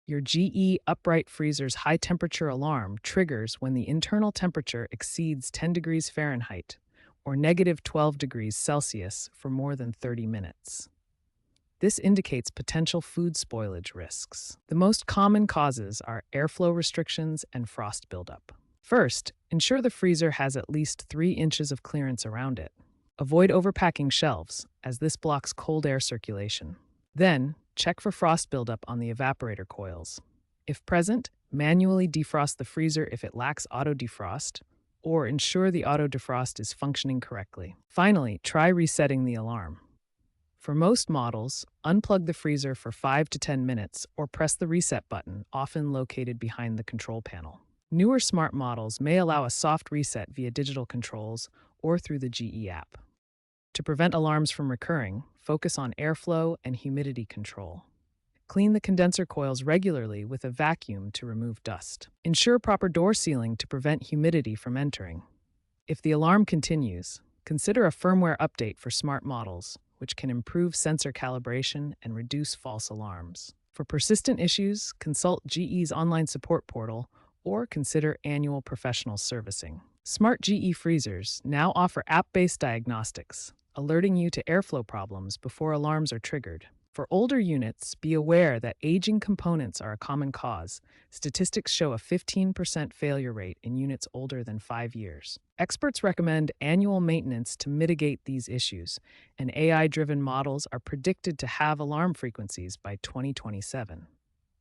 Your GE upright freezer's high temperature alarm triggers when the internal temperature exceeds 10 degrees Fahrenheit or negative 12 degrees Celsius for more than 30 minutes. This indicates potential food spoilage risks. The most common causes are airflow restrictions and frost buildup. First, ensure the freezer has at least 3 inches of clearance around it. Avoid overpacking shelves, as this blocks cold air circulation. Then, check for frost buildup on the evaporator coils. If present, manually defrost the freezer if it lacks auto defrost, or ensure the auto defrost is functioning correctly. Finally, try resetting the alarm. For most models, unplug the freezer for 5 to 10 minutes or press the reset button, often located behind the control panel. Newer smart models may allow a soft reset via digital controls or through the GE app. To prevent alarms from recurring, focus on airflow and humidity control. Clean the condenser coils regularly with a vacuum to remove dust. Ensure proper door sealing to prevent humidity from entering. If the alarm continues, consider a firmware update for smart models, which can improve sensor calibration and reduce false alarms. For persistent issues, consult GE's online support portal or consider annual professional servicing. Smart GE freezers now offer app-based diagnostics, alerting you to airflow problems before alarms are triggered. For older units, be aware that aging components are a common cause. Statistics show a 15% failure rate in units older than 5 years. Experts recommend annual maintenance to mitigate these issues, and AI-driven models are predicted to have alarm frequencies by 2027.